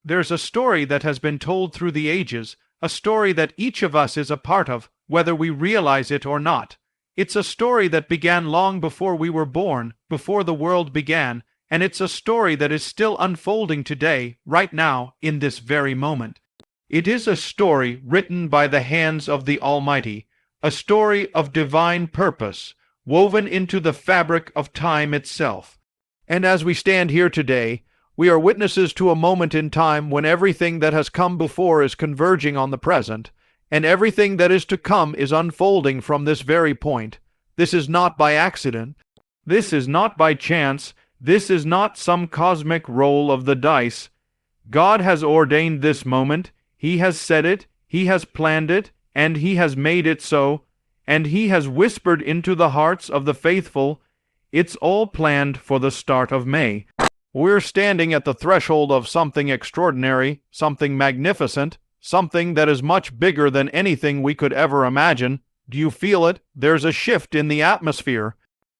There's a story that has been told through the ages, a story that each of us is a part of, whether we realize it or not. It's a story that began long before we were born, before the world began, and it's a story that is still unfolding today, right now, in this very moment. It is a story written by the hands of the Almighty, a story of divine purpose, woven into the fabric of time itself. And as we stand here today, we are witnesses to a moment in time when everything that has come before is converging on the present, and everything that is to come is unfolding from this very point. This is not by accident. This is not by chance. This is not some cosmic roll of the dice. God has ordained this moment. He has said it. He has planned it, and He has made it so, and He has whispered into the hearts of the faithful, "It's all planned for the start of May." We're standing at the threshold of something extraordinary, something magnificent, something that is much bigger than anything we could ever imagine. Do you feel it? There's a shift in the atmosphere.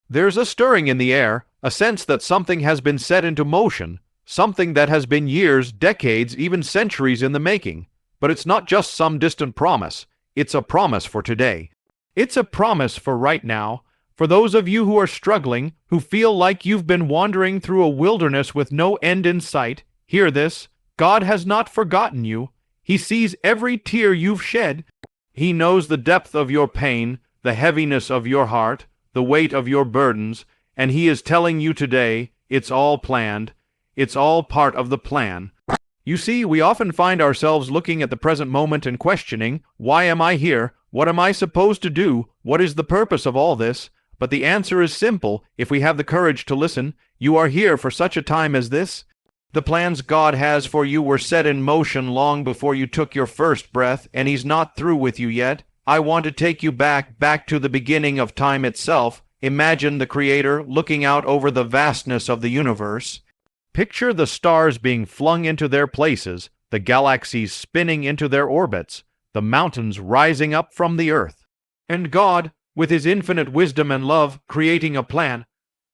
There's a stirring in the air, a sense that something has been set into motion, something that has been years, decades, even centuries in the making. But it's not just some distant promise. It's a promise for today. It's a promise for right now. For those of you who are struggling, who feel like you've been wandering through a wilderness with no end in sight, hear this. God has not forgotten you. He sees every tear you've shed. He knows the depth of your pain, the heaviness of your heart, the weight of your burdens, and He is telling you today, it's all planned. It's all part of the plan. You see, we often find ourselves looking at the present moment and questioning, why am I here? What am I supposed to do? What is the purpose of all this? But the answer is simple, if we have the courage to listen. You are here for such a time as this. The plans God has for you were set in motion long before you took your first breath, and He's not through with you yet. I want to take you back to the beginning of time itself. Imagine the Creator looking out over the vastness of the universe. Picture the stars being flung into their places, the galaxies spinning into their orbits, the mountains rising up from the earth. And God, with His infinite wisdom and love, creating a plan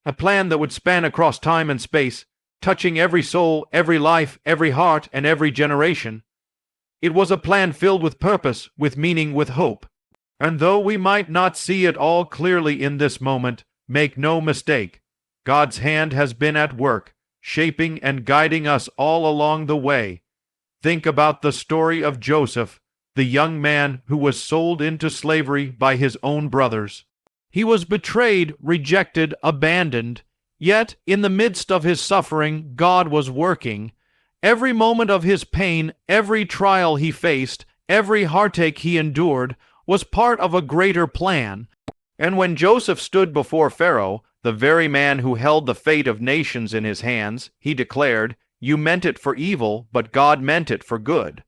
that would span across time and space, touching every soul, every life, every heart, and every generation. It was a plan filled with purpose, with meaning, with hope. And though we might not see it all clearly in this moment, make no mistake, God's hand has been at work, shaping and guiding us all along the way. Think about the story of Joseph, the young man who was sold into slavery by his own brothers. He was betrayed, rejected, abandoned. Yet, in the midst of his suffering, God was working. Every moment of his pain, every trial he faced, every heartache he endured, was part of a greater plan. And when Joseph stood before Pharaoh, the very man who held the fate of nations in his hands, he declared, "You meant it for evil, but God meant it for good."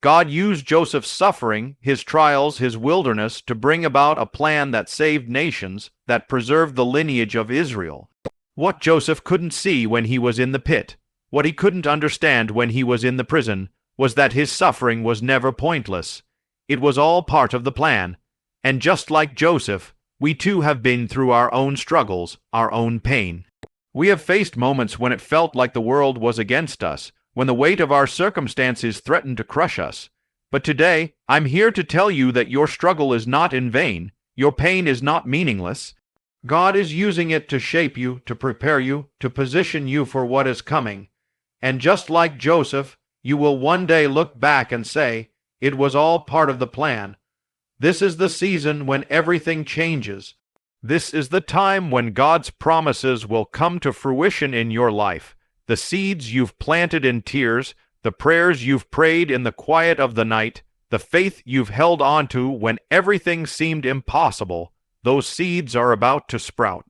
God used Joseph's suffering, his trials, his wilderness, to bring about a plan that saved nations, that preserved the lineage of Israel. What Joseph couldn't see when he was in the pit, what he couldn't understand when he was in the prison, was that his suffering was never pointless. It was all part of the plan. And just like Joseph, we too have been through our own struggles, our own pain. We have faced moments when it felt like the world was against us, when the weight of our circumstances threatened to crush us. But today, I'm here to tell you that your struggle is not in vain. Your pain is not meaningless. God is using it to shape you, to prepare you, to position you for what is coming. And just like Joseph, you will one day look back and say, it was all part of the plan. This is the season when everything changes. This is the time when God's promises will come to fruition in your life. The seeds you've planted in tears, the prayers you've prayed in the quiet of the night, the faith you've held on to when everything seemed impossible, those seeds are about to sprout.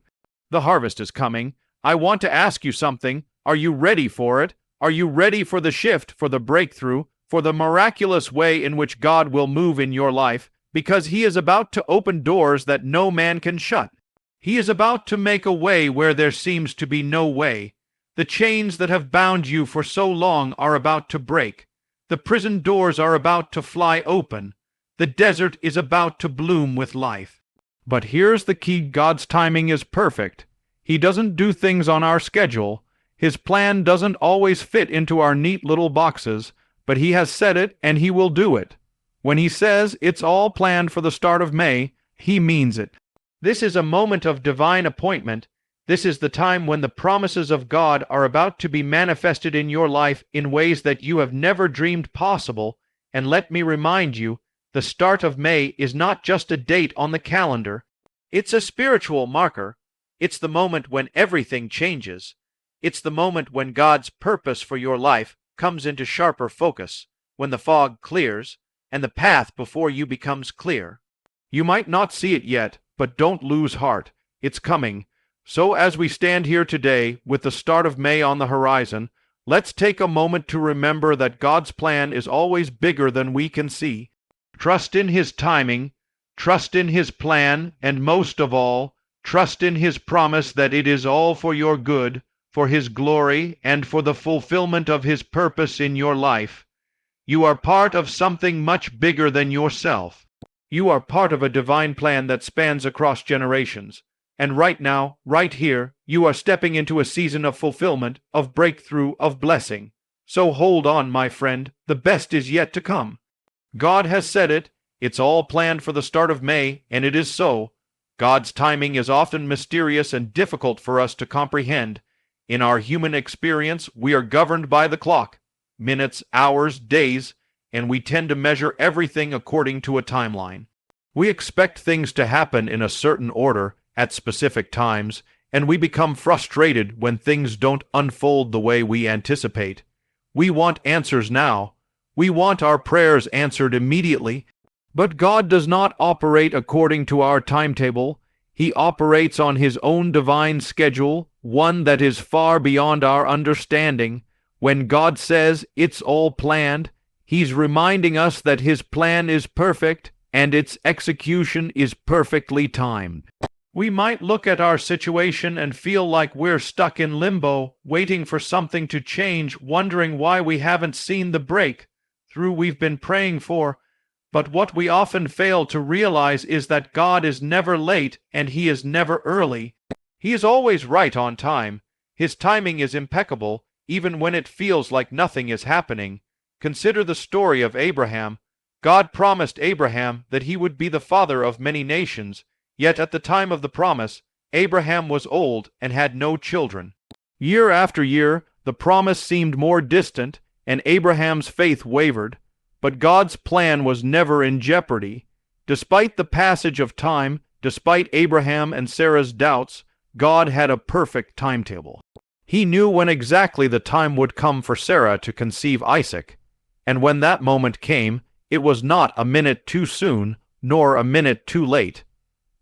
The harvest is coming. I want to ask you something. Are you ready for it? Are you ready for the shift, for the breakthrough, for the miraculous way in which God will move in your life? Because He is about to open doors that no man can shut. He is about to make a way where there seems to be no way. The chains that have bound you for so long are about to break. The prison doors are about to fly open. The desert is about to bloom with life. But here's the key: God's timing is perfect. He doesn't do things on our schedule. His plan doesn't always fit into our neat little boxes, but He has said it and He will do it. When He says it's all planned for the start of May, He means it. This is a moment of divine appointment. This is the time when the promises of God are about to be manifested in your life in ways that you have never dreamed possible. And let me remind you, the start of May is not just a date on the calendar. It's a spiritual marker. It's the moment when everything changes. It's the moment when God's purpose for your life comes into sharper focus, when the fog clears, and the path before you becomes clear. You might not see it yet, but don't lose heart. It's coming. So as we stand here today, with the start of May on the horizon, let's take a moment to remember that God's plan is always bigger than we can see. Trust in His timing, trust in His plan, and most of all, trust in His promise that it is all for your good, for His glory, and for the fulfillment of His purpose in your life. You are part of something much bigger than yourself. You are part of a divine plan that spans across generations. And right now, right here, you are stepping into a season of fulfillment, of breakthrough, of blessing. So hold on, my friend. The best is yet to come. God has said it. It's all planned for the start of May, and it is so. God's timing is often mysterious and difficult for us to comprehend. In our human experience, we are governed by the clock, minutes, hours, days, and we tend to measure everything according to a timeline. We expect things to happen in a certain order, at specific times, and we become frustrated when things don't unfold the way we anticipate. We want answers now. We want our prayers answered immediately. But God does not operate according to our timetable. He operates on His own divine schedule, one that is far beyond our understanding. When God says it's all planned, He's reminding us that His plan is perfect and its execution is perfectly timed. We might look at our situation and feel like we're stuck in limbo, waiting for something to change, wondering why we haven't seen the breakthrough we've been praying for. But what we often fail to realize is that God is never late and He is never early. He is always right on time. His timing is impeccable, even when it feels like nothing is happening. Consider the story of Abraham. God promised Abraham that he would be the father of many nations. Yet at the time of the promise, Abraham was old and had no children. Year after year, the promise seemed more distant, and Abraham's faith wavered. But God's plan was never in jeopardy. Despite the passage of time, despite Abraham and Sarah's doubts, God had a perfect timetable. He knew when exactly the time would come for Sarah to conceive Isaac. And when that moment came, it was not a minute too soon, nor a minute too late.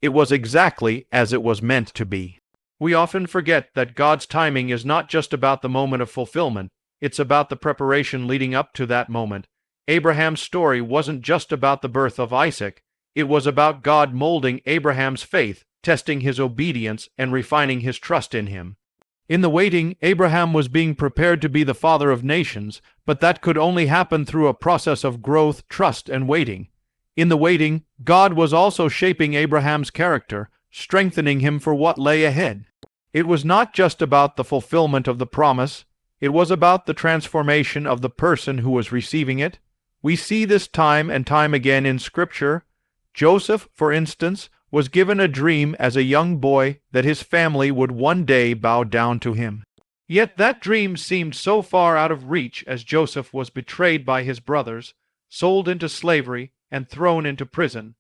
It was exactly as it was meant to be. We often forget that God's timing is not just about the moment of fulfillment, it's about the preparation leading up to that moment. Abraham's story wasn't just about the birth of Isaac, it was about God molding Abraham's faith, testing his obedience, and refining his trust in Him. In the waiting, Abraham was being prepared to be the father of nations, but that could only happen through a process of growth, trust, and waiting. In the waiting, God was also shaping Abraham's character, strengthening him for what lay ahead. It was not just about the fulfillment of the promise, it was about the transformation of the person who was receiving it. We see this time and time again in Scripture. Joseph, for instance, was given a dream as a young boy that his family would one day bow down to him. Yet that dream seemed so far out of reach as Joseph was betrayed by his brothers, sold into slavery, and thrown into prison.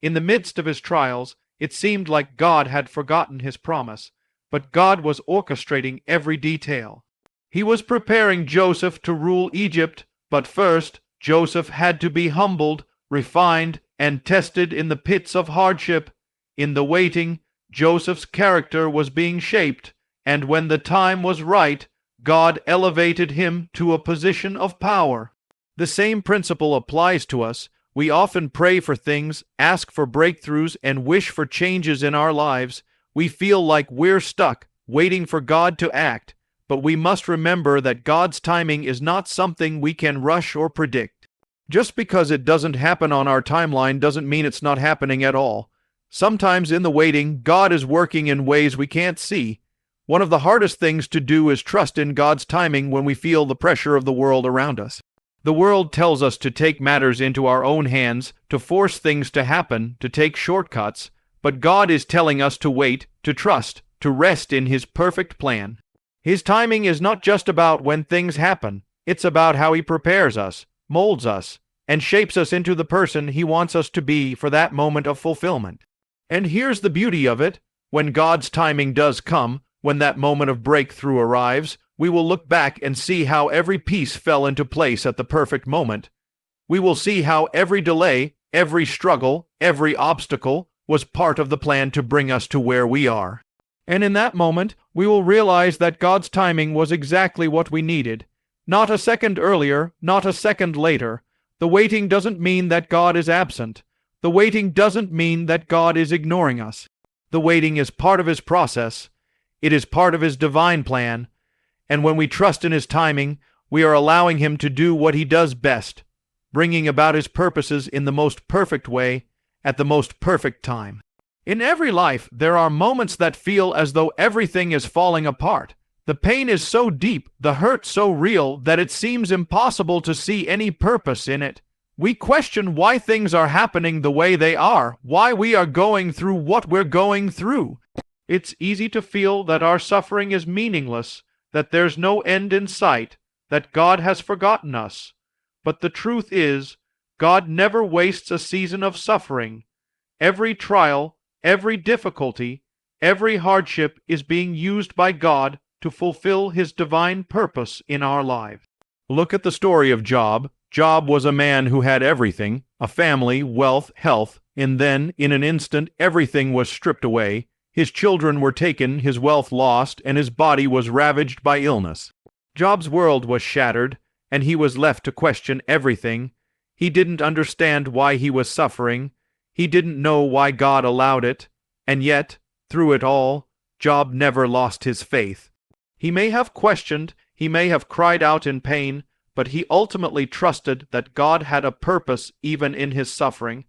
In the midst of his trials, it seemed like God had forgotten His promise, but God was orchestrating every detail. He was preparing Joseph to rule Egypt, but first, Joseph had to be humbled, refined, and tested in the pits of hardship. In the waiting, Joseph's character was being shaped, and when the time was right, God elevated him to a position of power. The same principle applies to us. We often pray for things, ask for breakthroughs, and wish for changes in our lives. We feel like we're stuck, waiting for God to act. But we must remember that God's timing is not something we can rush or predict. Just because it doesn't happen on our timeline doesn't mean it's not happening at all. Sometimes in the waiting, God is working in ways we can't see. One of the hardest things to do is trust in God's timing when we feel the pressure of the world around us. The world tells us to take matters into our own hands, to force things to happen, to take shortcuts, but God is telling us to wait, to trust, to rest in His perfect plan. His timing is not just about when things happen, it's about how He prepares us, molds us, and shapes us into the person He wants us to be for that moment of fulfillment. And here's the beauty of it: when God's timing does come, when that moment of breakthrough arrives, we will look back and see how every piece fell into place at the perfect moment. We will see how every delay, every struggle, every obstacle was part of the plan to bring us to where we are. And in that moment, we will realize that God's timing was exactly what we needed. Not a second earlier, not a second later. The waiting doesn't mean that God is absent. The waiting doesn't mean that God is ignoring us. The waiting is part of His process. It is part of His divine plan. And when we trust in His timing, we are allowing Him to do what He does best, bringing about His purposes in the most perfect way, at the most perfect time. In every life, there are moments that feel as though everything is falling apart. The pain is so deep, the hurt so real, that it seems impossible to see any purpose in it. We question why things are happening the way they are, why we are going through what we're going through. It's easy to feel that our suffering is meaningless, that there's no end in sight, that God has forgotten us. But the truth is, God never wastes a season of suffering. Every trial, every difficulty, every hardship is being used by God to fulfill His divine purpose in our lives. Look at the story of Job. Job was a man who had everything, a family, wealth, health, and then, in an instant, everything was stripped away. His children were taken, his wealth lost, and his body was ravaged by illness. Job's world was shattered, and he was left to question everything. He didn't understand why he was suffering. He didn't know why God allowed it. And yet, through it all, Job never lost his faith. He may have questioned, he may have cried out in pain, but he ultimately trusted that God had a purpose even in his suffering.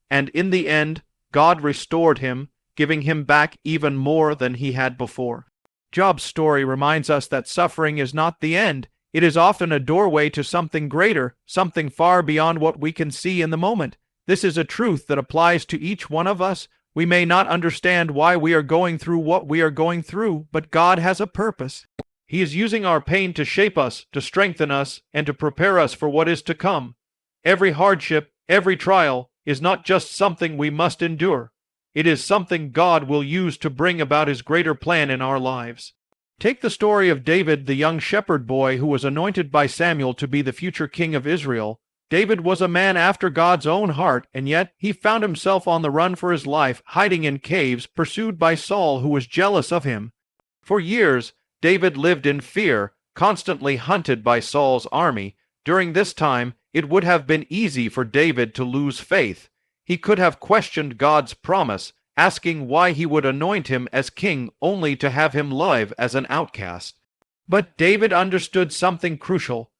And in the end, God restored him, giving him back even more than he had before. Job's story reminds us that suffering is not the end. It is often a doorway to something greater, something far beyond what we can see in the moment. This is a truth that applies to each one of us. We may not understand why we are going through what we are going through, but God has a purpose. He is using our pain to shape us, to strengthen us, and to prepare us for what is to come. Every hardship, every trial, is not just something we must endure. It is something God will use to bring about His greater plan in our lives. Take the story of David, the young shepherd boy who was anointed by Samuel to be the future king of Israel. David was a man after God's own heart, and yet he found himself on the run for his life, hiding in caves, pursued by Saul, who was jealous of him. For years, David lived in fear, constantly hunted by Saul's army. During this time, it would have been easy for David to lose faith. He could have questioned God's promise, asking why He would anoint him as king only to have him live as an outcast. But David understood something crucial.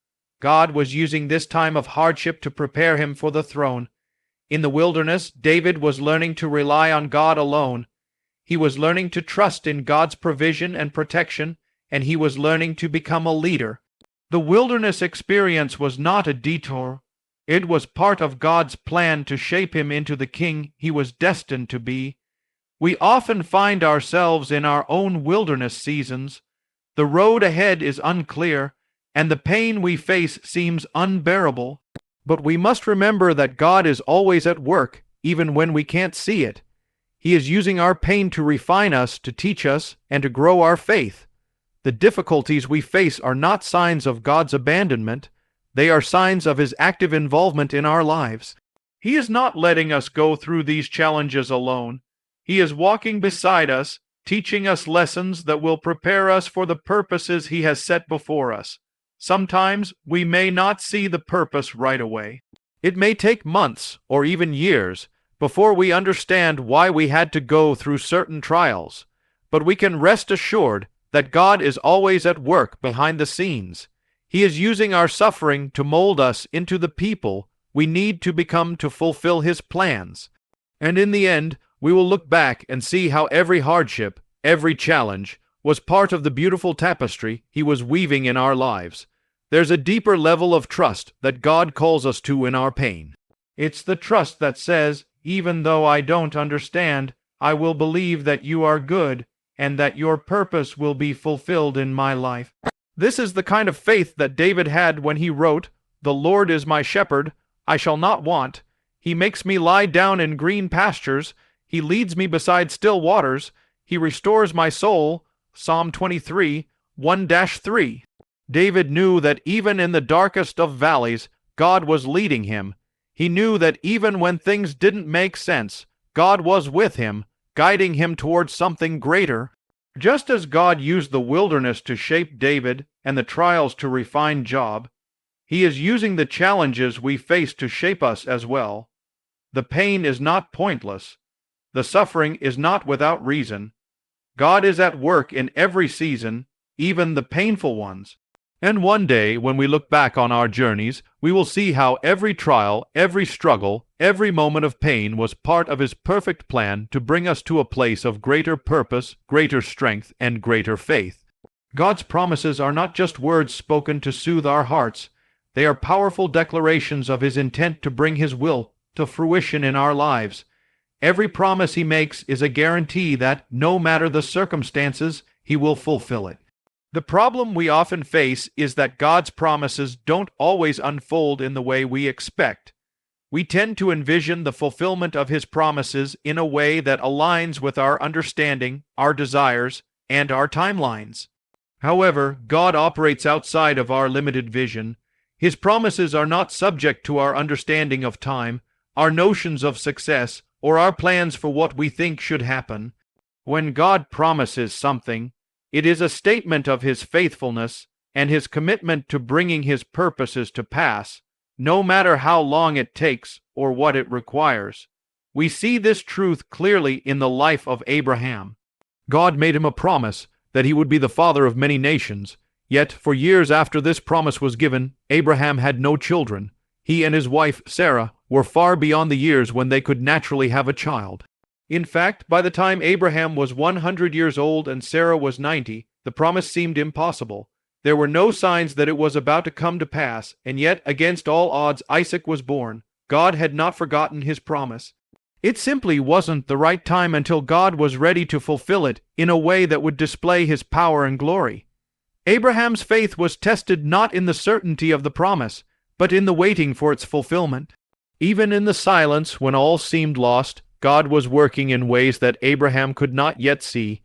God was using this time of hardship to prepare him for the throne. In the wilderness, David was learning to rely on God alone. He was learning to trust in God's provision and protection, and he was learning to become a leader. The wilderness experience was not a detour. It was part of God's plan to shape him into the king he was destined to be. We often find ourselves in our own wilderness seasons. The road ahead is unclear, and the pain we face seems unbearable. But we must remember that God is always at work, even when we can't see it. He is using our pain to refine us, to teach us, and to grow our faith. The difficulties we face are not signs of God's abandonment. They are signs of His active involvement in our lives. He is not letting us go through these challenges alone. He is walking beside us, teaching us lessons that will prepare us for the purposes He has set before us. Sometimes we may not see the purpose right away. It may take months or even years before we understand why we had to go through certain trials. But we can rest assured that God is always at work behind the scenes. He is using our suffering to mold us into the people we need to become to fulfill His plans. And in the end, we will look back and see how every hardship, every challenge, was part of the beautiful tapestry He was weaving in our lives. There's a deeper level of trust that God calls us to in our pain. It's the trust that says, even though I don't understand, I will believe that you are good and that your purpose will be fulfilled in my life. This is the kind of faith that David had when he wrote, "The Lord is my shepherd, I shall not want. He makes me lie down in green pastures. He leads me beside still waters. He restores my soul." Psalm 23, 1-3. David knew that even in the darkest of valleys, God was leading him. He knew that even when things didn't make sense, God was with him, guiding him towards something greater. Just as God used the wilderness to shape David and the trials to refine Job, He is using the challenges we face to shape us as well. The pain is not pointless. The suffering is not without reason. God is at work in every season, even the painful ones. And one day, when we look back on our journeys, we will see how every trial, every struggle, every moment of pain was part of His perfect plan to bring us to a place of greater purpose, greater strength, and greater faith. God's promises are not just words spoken to soothe our hearts. They are powerful declarations of His intent to bring His will to fruition in our lives. Every promise He makes is a guarantee that, no matter the circumstances, He will fulfill it. The problem we often face is that God's promises don't always unfold in the way we expect. We tend to envision the fulfillment of His promises in a way that aligns with our understanding, our desires, and our timelines. However, God operates outside of our limited vision. His promises are not subject to our understanding of time, our notions of success, or our plans for what we think should happen. When God promises something, it is a statement of His faithfulness and His commitment to bringing His purposes to pass, no matter how long it takes or what it requires. We see this truth clearly in the life of Abraham. God made him a promise that he would be the father of many nations, yet for years after this promise was given, Abraham had no children. He and his wife, Sarah, were far beyond the years when they could naturally have a child. In fact, by the time Abraham was 100 years old and Sarah was 90, the promise seemed impossible. There were no signs that it was about to come to pass, and yet, against all odds, Isaac was born. God had not forgotten His promise. It simply wasn't the right time until God was ready to fulfill it in a way that would display His power and glory. Abraham's faith was tested not in the certainty of the promise, but in the waiting for its fulfillment. Even in the silence, when all seemed lost, God was working in ways that Abraham could not yet see.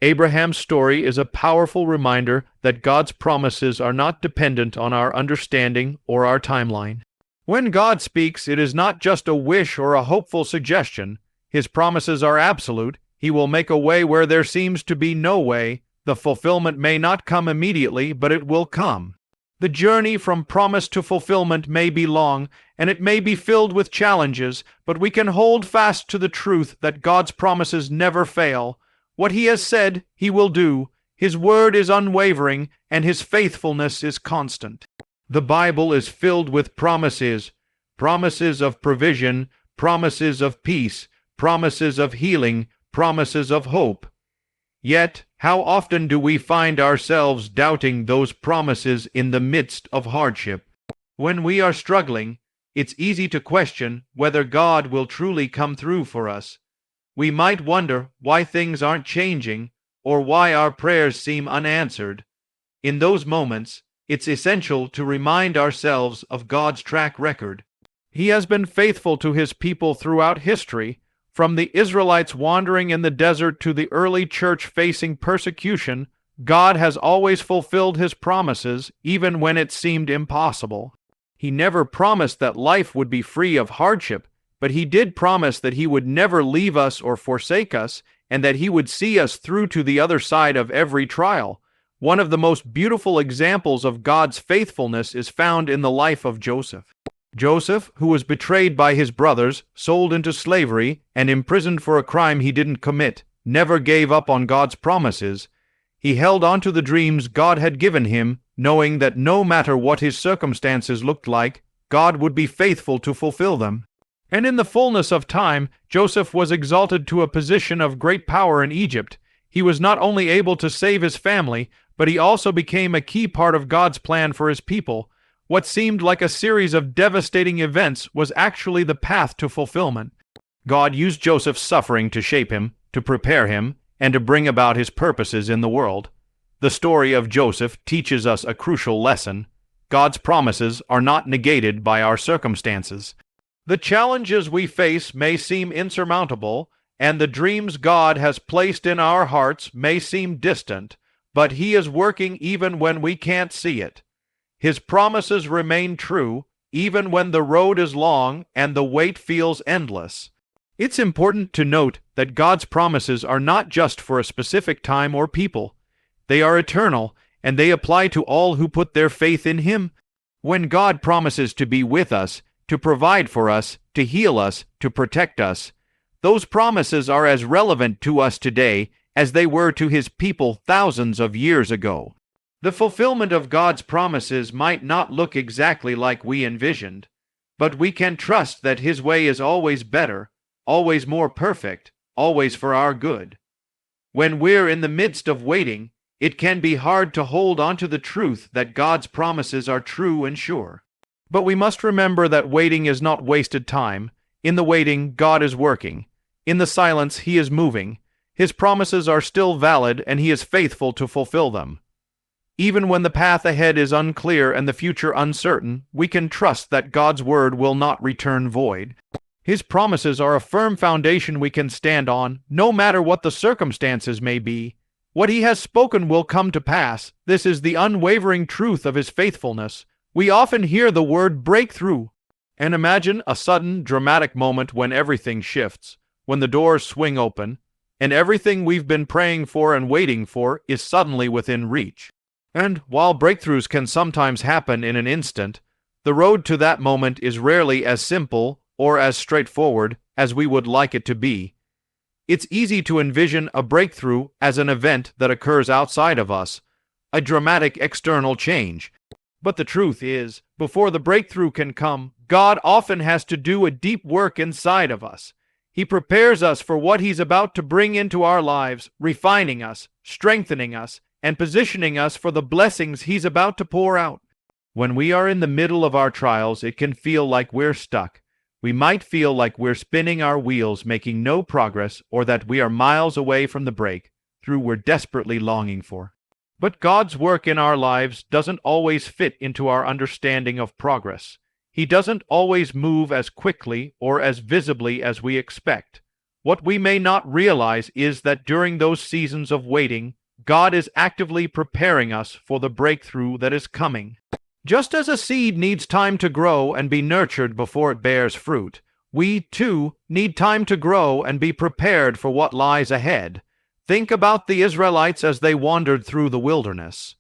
Abraham's story is a powerful reminder that God's promises are not dependent on our understanding or our timeline. When God speaks, it is not just a wish or a hopeful suggestion. His promises are absolute. He will make a way where there seems to be no way. The fulfillment may not come immediately, but it will come. The journey from promise to fulfillment may be long, and it may be filled with challenges, but we can hold fast to the truth that God's promises never fail. What He has said, He will do. His word is unwavering, and His faithfulness is constant. The Bible is filled with promises, promises of provision, promises of peace, promises of healing, promises of hope. Yet, how often do we find ourselves doubting those promises in the midst of hardship? When we are struggling, it's easy to question whether God will truly come through for us. We might wonder why things aren't changing or why our prayers seem unanswered. In those moments, it's essential to remind ourselves of God's track record. He has been faithful to His people throughout history. From the Israelites wandering in the desert to the early church facing persecution, God has always fulfilled His promises, even when it seemed impossible. He never promised that life would be free of hardship, but He did promise that He would never leave us or forsake us, and that He would see us through to the other side of every trial. One of the most beautiful examples of God's faithfulness is found in the life of Joseph. Joseph, who was betrayed by his brothers, sold into slavery, and imprisoned for a crime he didn't commit, never gave up on God's promises. He held on to the dreams God had given him, knowing that no matter what his circumstances looked like, God would be faithful to fulfill them. And in the fullness of time, Joseph was exalted to a position of great power in Egypt. He was not only able to save his family, but he also became a key part of God's plan for his people. What seemed like a series of devastating events was actually the path to fulfillment. God used Joseph's suffering to shape him, to prepare him, and to bring about his purposes in the world. The story of Joseph teaches us a crucial lesson. God's promises are not negated by our circumstances. The challenges we face may seem insurmountable, and the dreams God has placed in our hearts may seem distant, but He is working even when we can't see it. His promises remain true, even when the road is long and the wait feels endless. It's important to note that God's promises are not just for a specific time or people. They are eternal, and they apply to all who put their faith in Him. When God promises to be with us, to provide for us, to heal us, to protect us, those promises are as relevant to us today as they were to His people thousands of years ago. The fulfillment of God's promises might not look exactly like we envisioned, but we can trust that His way is always better, always more perfect, always for our good. When we're in the midst of waiting, it can be hard to hold on to the truth that God's promises are true and sure. But we must remember that waiting is not wasted time. In the waiting, God is working. In the silence, He is moving. His promises are still valid, and He is faithful to fulfill them. Even when the path ahead is unclear and the future uncertain, we can trust that God's word will not return void. His promises are a firm foundation we can stand on, no matter what the circumstances may be. What He has spoken will come to pass. This is the unwavering truth of His faithfulness. We often hear the word breakthrough, and imagine a sudden, dramatic moment when everything shifts, when the doors swing open, and everything we've been praying for and waiting for is suddenly within reach. And while breakthroughs can sometimes happen in an instant, the road to that moment is rarely as simple or as straightforward as we would like it to be. It's easy to envision a breakthrough as an event that occurs outside of us, a dramatic external change. But the truth is, before the breakthrough can come, God often has to do a deep work inside of us. He prepares us for what He's about to bring into our lives, refining us, strengthening us, and positioning us for the blessings He's about to pour out. When we are in the middle of our trials, it can feel like we're stuck. We might feel like we're spinning our wheels, making no progress, or that we are miles away from the breakthrough we're desperately longing for. But God's work in our lives doesn't always fit into our understanding of progress. He doesn't always move as quickly or as visibly as we expect. What we may not realize is that during those seasons of waiting, God is actively preparing us for the breakthrough that is coming. Just as a seed needs time to grow and be nurtured before it bears fruit, we, too, need time to grow and be prepared for what lies ahead. Think about the Israelites as they wandered through the wilderness.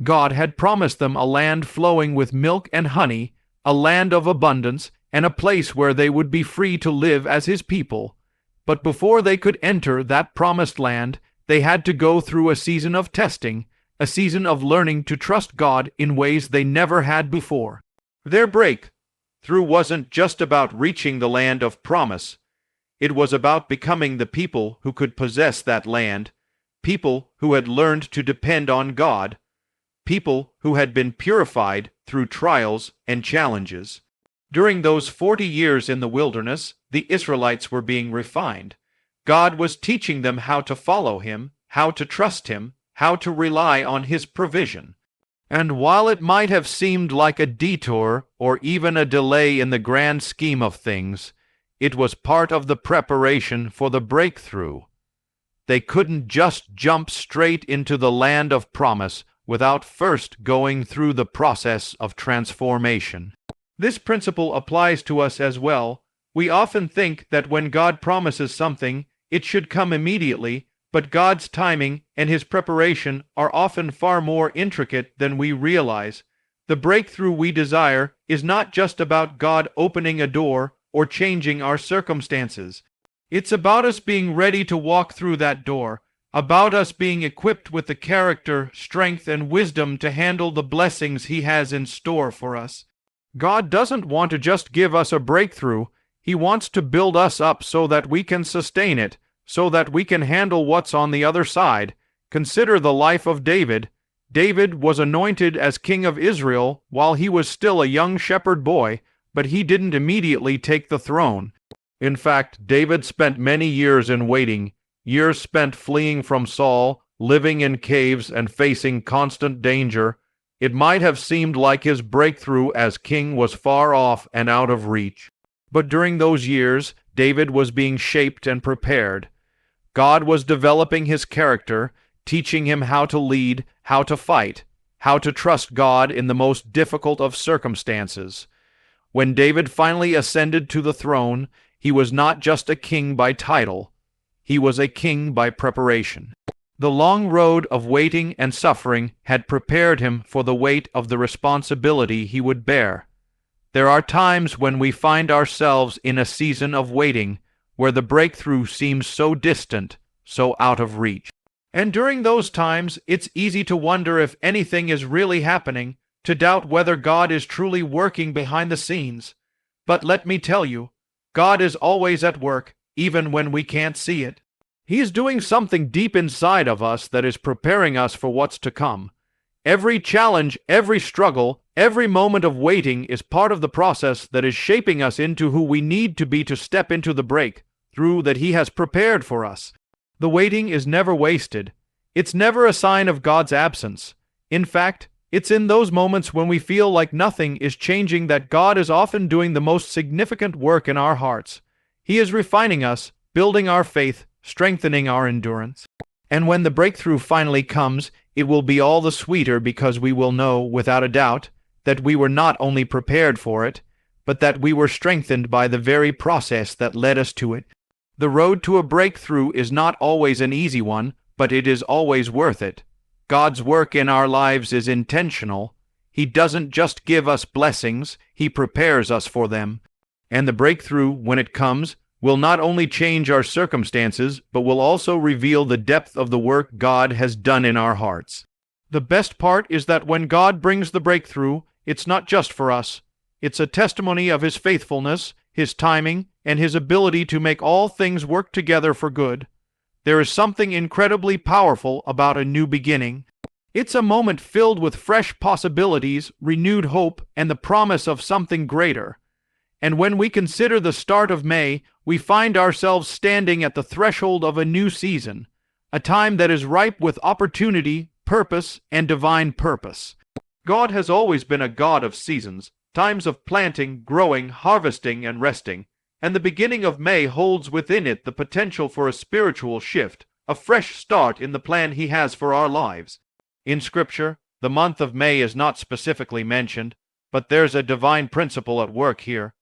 God had promised them a land flowing with milk and honey, a land of abundance, and a place where they would be free to live as His people. But before they could enter that promised land, they had to go through a season of testing, a season of learning to trust God in ways they never had before. Their breakthrough wasn't just about reaching the land of promise. It was about becoming the people who could possess that land, people who had learned to depend on God, people who had been purified through trials and challenges. During those 40 years in the wilderness, the Israelites were being refined. God was teaching them how to follow Him, how to trust Him, how to rely on His provision. And while it might have seemed like a detour or even a delay in the grand scheme of things, it was part of the preparation for the breakthrough. They couldn't just jump straight into the land of promise without first going through the process of transformation. This principle applies to us as well. We often think that when God promises something, it should come immediately, but God's timing and His preparation are often far more intricate than we realize. The breakthrough we desire is not just about God opening a door or changing our circumstances. It's about us being ready to walk through that door, about us being equipped with the character, strength, and wisdom to handle the blessings He has in store for us. God doesn't want to just give us a breakthrough. He wants to build us up so that we can sustain it, so that we can handle what's on the other side. Consider the life of David. David was anointed as king of Israel while he was still a young shepherd boy, but he didn't immediately take the throne. In fact, David spent many years in waiting, years spent fleeing from Saul, living in caves and facing constant danger. It might have seemed like his breakthrough as king was far off and out of reach. But during those years, David was being shaped and prepared. God was developing his character, teaching him how to lead, how to fight, how to trust God in the most difficult of circumstances. When David finally ascended to the throne, he was not just a king by title. He was a king by preparation. The long road of waiting and suffering had prepared him for the weight of the responsibility he would bear. There are times when we find ourselves in a season of waiting, where the breakthrough seems so distant, so out of reach. And during those times, it's easy to wonder if anything is really happening, to doubt whether God is truly working behind the scenes. But let me tell you, God is always at work, even when we can't see it. He is doing something deep inside of us that is preparing us for what's to come. Every challenge, every struggle, every moment of waiting is part of the process that is shaping us into who we need to be to step into the breakthrough that He has prepared for us. The waiting is never wasted. It's never a sign of God's absence. In fact, it's in those moments when we feel like nothing is changing that God is often doing the most significant work in our hearts. He is refining us, building our faith, strengthening our endurance. And when the breakthrough finally comes, it will be all the sweeter because we will know, without a doubt, that we were not only prepared for it, but that we were strengthened by the very process that led us to it. The road to a breakthrough is not always an easy one, but it is always worth it. God's work in our lives is intentional. He doesn't just give us blessings, He prepares us for them. And the breakthrough, when it comes, will not only change our circumstances, but will also reveal the depth of the work God has done in our hearts. The best part is that when God brings the breakthrough, it's not just for us. It's a testimony of His faithfulness, His timing, and His ability to make all things work together for good. There is something incredibly powerful about a new beginning. It's a moment filled with fresh possibilities, renewed hope, and the promise of something greater. And when we consider the start of May, we find ourselves standing at the threshold of a new season, a time that is ripe with opportunity, purpose, and divine purpose. God has always been a God of seasons, times of planting, growing, harvesting, and resting, and the beginning of May holds within it the potential for a spiritual shift, a fresh start in the plan He has for our lives. In Scripture, the month of May is not specifically mentioned, but there's a divine principle at work here.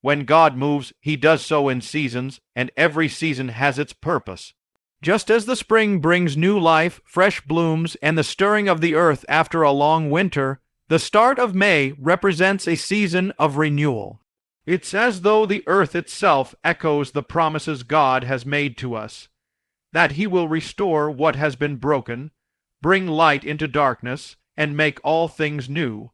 When God moves, He does so in seasons, and every season has its purpose. Just as the spring brings new life, fresh blooms, and the stirring of the earth after a long winter, the start of May represents a season of renewal. It's as though the earth itself echoes the promises God has made to us, that He will restore what has been broken, bring light into darkness, and make all things new.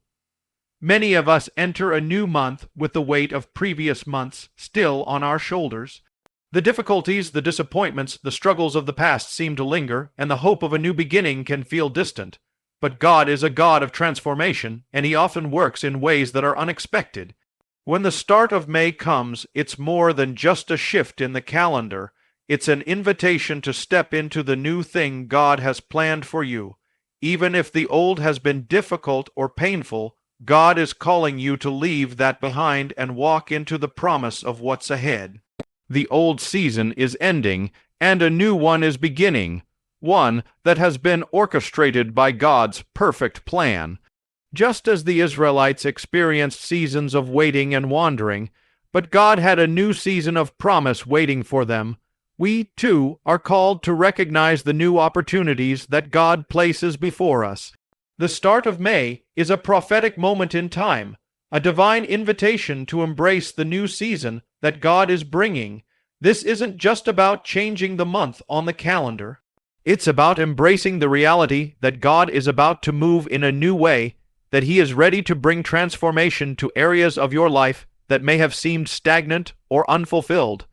Many of us enter a new month with the weight of previous months still on our shoulders. The difficulties, the disappointments, the struggles of the past seem to linger, and the hope of a new beginning can feel distant. But God is a God of transformation, and He often works in ways that are unexpected. When the start of May comes, it's more than just a shift in the calendar. It's an invitation to step into the new thing God has planned for you. Even if the old has been difficult or painful, God is calling you to leave that behind and walk into the promise of what's ahead. The old season is ending, and a new one is beginning, one that has been orchestrated by God's perfect plan. Just as the Israelites experienced seasons of waiting and wandering, but God had a new season of promise waiting for them, we, too, are called to recognize the new opportunities that God places before us. The start of May is a prophetic moment in time, a divine invitation to embrace the new season that God is bringing. This isn't just about changing the month on the calendar. It's about embracing the reality that God is about to move in a new way, that He is ready to bring transformation to areas of your life that may have seemed stagnant or unfulfilled.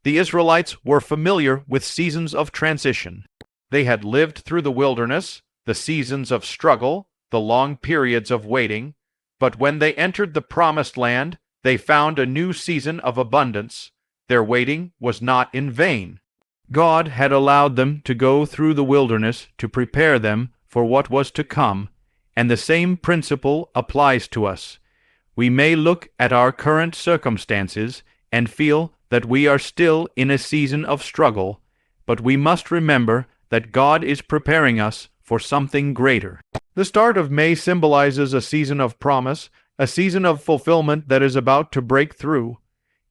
The Israelites were familiar with seasons of transition. They had lived through the wilderness, the seasons of struggle, the long periods of waiting, but when they entered the Promised Land, they found a new season of abundance. Their waiting was not in vain. God had allowed them to go through the wilderness to prepare them for what was to come, and the same principle applies to us. We may look at our current circumstances and feel that we are still in a season of struggle, but we must remember that God is preparing us for something greater. The start of May symbolizes a season of promise, a season of fulfillment that is about to break through.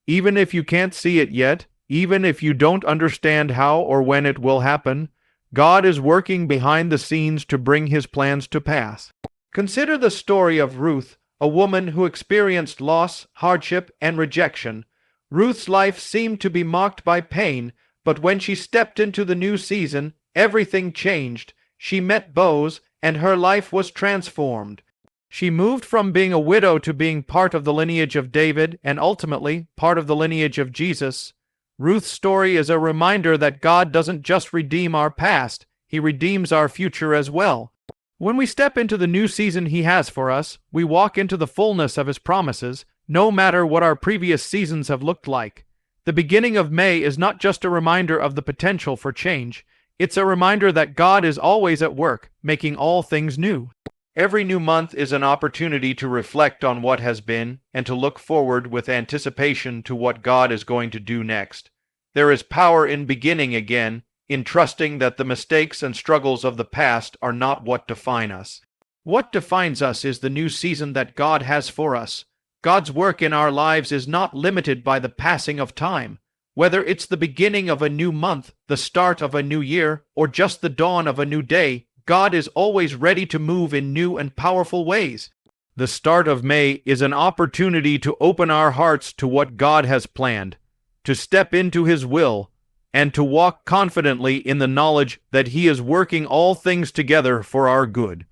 Even if you can't see it yet, even if you don't understand how or when it will happen, God is working behind the scenes to bring His plans to pass. Consider the story of Ruth, a woman who experienced loss, hardship, and rejection. Ruth's life seemed to be marked by pain, but when she stepped into the new season, everything changed. She met Boaz, and her life was transformed. She moved from being a widow to being part of the lineage of David and ultimately part of the lineage of Jesus. Ruth's story is a reminder that God doesn't just redeem our past, He redeems our future as well. When we step into the new season He has for us, we walk into the fullness of His promises, no matter what our previous seasons have looked like. The beginning of May is not just a reminder of the potential for change, it's a reminder that God is always at work, making all things new. Every new month is an opportunity to reflect on what has been and to look forward with anticipation to what God is going to do next. There is power in beginning again, in trusting that the mistakes and struggles of the past are not what define us. What defines us is the new season that God has for us. God's work in our lives is not limited by the passing of time. Whether it's the beginning of a new month, the start of a new year, or just the dawn of a new day, God is always ready to move in new and powerful ways. The start of May is an opportunity to open our hearts to what God has planned, to step into His will, and to walk confidently in the knowledge that He is working all things together for our good.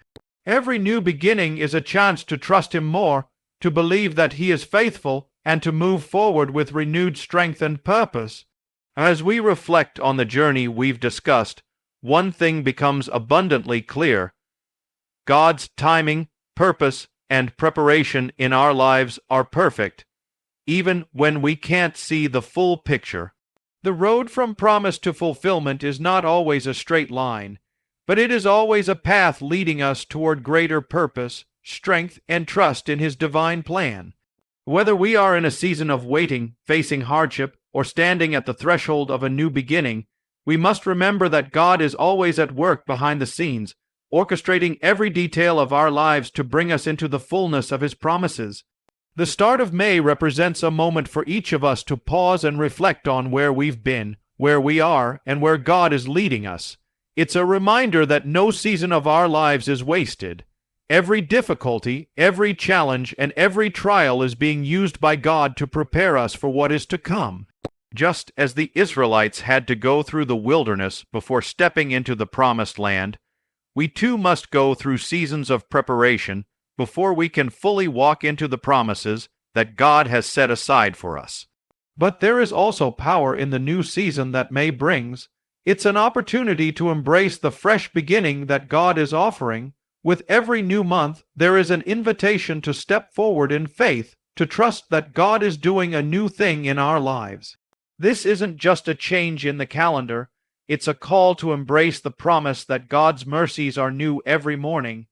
Every new beginning is a chance to trust Him more, to believe that He is faithful, and to move forward with renewed strength and purpose. As we reflect on the journey we've discussed, one thing becomes abundantly clear. God's timing, purpose, and preparation in our lives are perfect, even when we can't see the full picture. The road from promise to fulfillment is not always a straight line, but it is always a path leading us toward greater purpose, strength, and trust in His divine plan. Whether we are in a season of waiting, facing hardship, or standing at the threshold of a new beginning, we must remember that God is always at work behind the scenes, orchestrating every detail of our lives to bring us into the fullness of His promises. The start of May represents a moment for each of us to pause and reflect on where we've been, where we are, and where God is leading us. It's a reminder that no season of our lives is wasted. Every difficulty, every challenge, and every trial is being used by God to prepare us for what is to come. Just as the Israelites had to go through the wilderness before stepping into the Promised Land, we too must go through seasons of preparation before we can fully walk into the promises that God has set aside for us. But there is also power in the new season that May brings. It's an opportunity to embrace the fresh beginning that God is offering. With every new month, there is an invitation to step forward in faith, to trust that God is doing a new thing in our lives. This isn't just a change in the calendar, it's a call to embrace the promise that God's mercies are new every morning.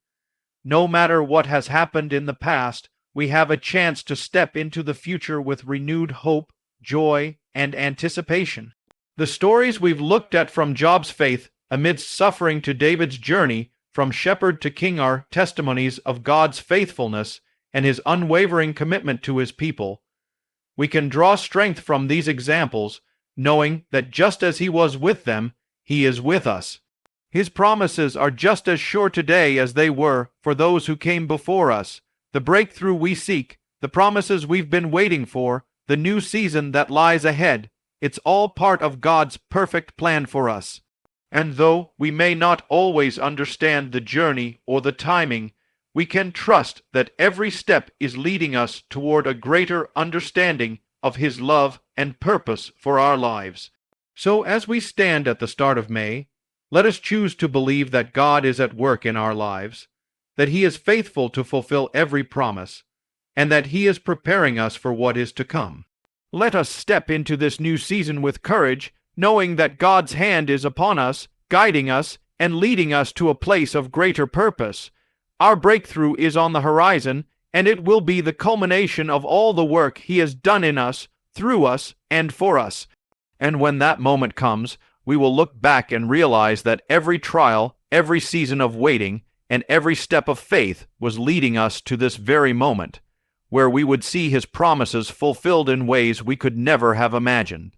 No matter what has happened in the past, we have a chance to step into the future with renewed hope, joy, and anticipation. The stories we've looked at from Job's faith amidst suffering to David's journey from shepherd to king are testimonies of God's faithfulness and His unwavering commitment to His people. We can draw strength from these examples, knowing that just as He was with them, He is with us. His promises are just as sure today as they were for those who came before us. The breakthrough we seek, the promises we've been waiting for, the new season that lies ahead, it's all part of God's perfect plan for us. And though we may not always understand the journey or the timing, we can trust that every step is leading us toward a greater understanding of His love and purpose for our lives. So as we stand at the start of May, let us choose to believe that God is at work in our lives, that He is faithful to fulfill every promise, and that He is preparing us for what is to come. Let us step into this new season with courage, knowing that God's hand is upon us, guiding us, and leading us to a place of greater purpose. Our breakthrough is on the horizon, and it will be the culmination of all the work He has done in us, through us, and for us. And when that moment comes, we will look back and realize that every trial, every season of waiting, and every step of faith was leading us to this very moment, where we would see His promises fulfilled in ways we could never have imagined.